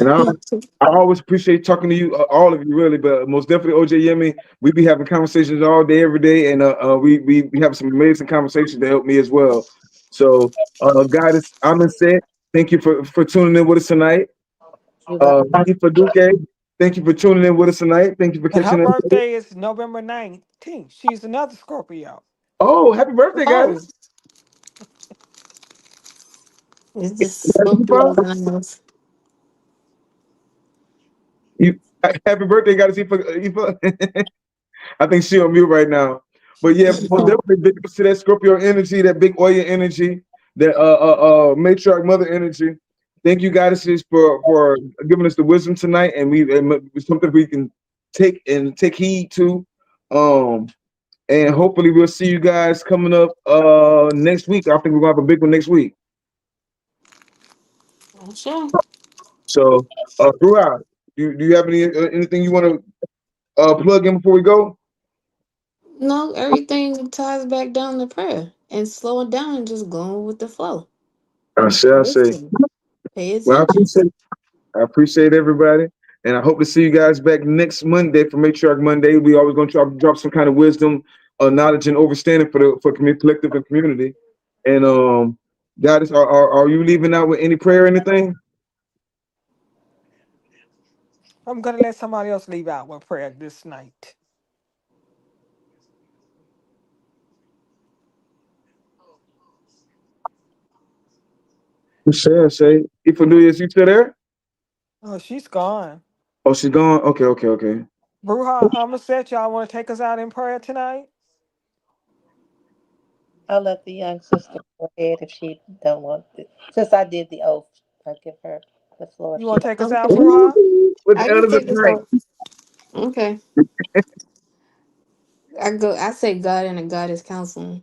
And I always appreciate talking to you, all of you, really, but most definitely OJ Yemi. We be having conversations all day, every day, and we have some amazing conversations that help me as well. So, God is I'm said. Thank you for tuning in with us tonight. You got Thank you for Duque. Thank you for tuning in with us tonight. Thank you for And her catching up. birthday is November 19th. She's another Scorpio. Oh, happy birthday, Oh, guys! it's just Scorpios and animals. You happy birthday, guys! I think she on mute right now. But yeah, most definitely big ups to that Scorpio energy, that big Oya energy, that matriarch mother energy. Thank you goddesses for giving us the wisdom tonight, and it's something we can take heed to. Um, and hopefully we'll see you guys coming up next week. I think we're gonna have a big one next week. Sure. So Ruha, do you have anything you want to plug in before we go? No, everything ties back down to prayer. and slowing down and just going with the flow. I say. Listen, pay Well, attention. I appreciate everybody, and I hope to see you guys back next Monday for Matriarch Monday. We always going to drop some kind of wisdom, knowledge, and understanding for the collective and community. And guys, are you leaving out with any prayer or anything? I'm gonna let somebody else leave out with prayer this night. Michelle, say, if New Year's, you still there? Oh, she's gone. Oh, she's gone. Okay. Bruja Amaset, y'all want to take us out in prayer tonight? I'll let the young sister go ahead if she don't want to. Since I did the oath, I'll give her the floor if You she want to don't. take us out, Okay, Bruja? With I the can elders of take the this night. out. Okay, I say God and the Goddess Council.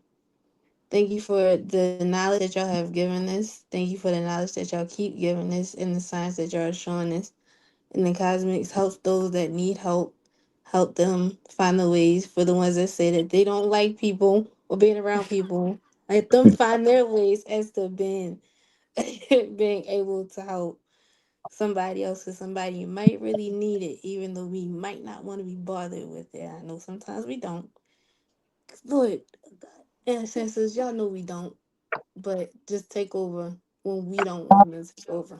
Thank you for the knowledge that y'all have given us. Thank you for the knowledge that y'all keep giving us and the signs that y'all are showing us. And the cosmics help those that need help. Help them find the ways for the ones that say that they don't like people or being around people. Let them find their ways as to being being able to help somebody else or somebody you might really need it, even though we might not want to be bothered with it. I know sometimes we don't. Lord, God, ancestors, y'all know we don't. But just take over when we don't want them to take over.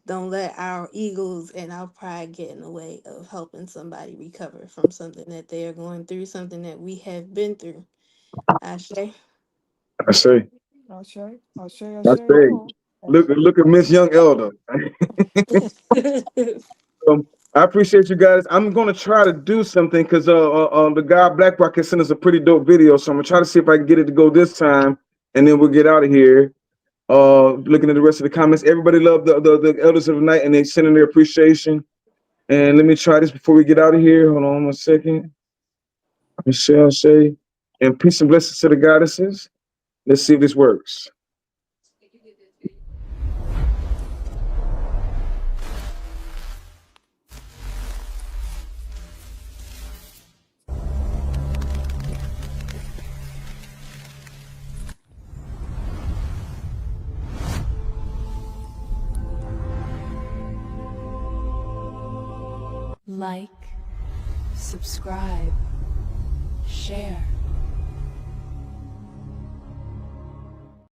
Don't let our egos and our pride get in the way of helping somebody recover from something that they are going through, something that we have been through. Ashe. I say. I'll I share say. you. Look at Miss Young Elder. I appreciate you guys. I'm gonna try to do something because the guy Black Rock has sent us a pretty dope video, so I'm gonna try to see if I can get it to go this time, and then we'll get out of here. Looking at the rest of the comments, everybody loved the elders of the night, and they sending their appreciation. And let me try this before we get out of here. Hold on 1 second. Michelle say, and peace and blessings to the goddesses. Let's see if this works. Like, subscribe, share.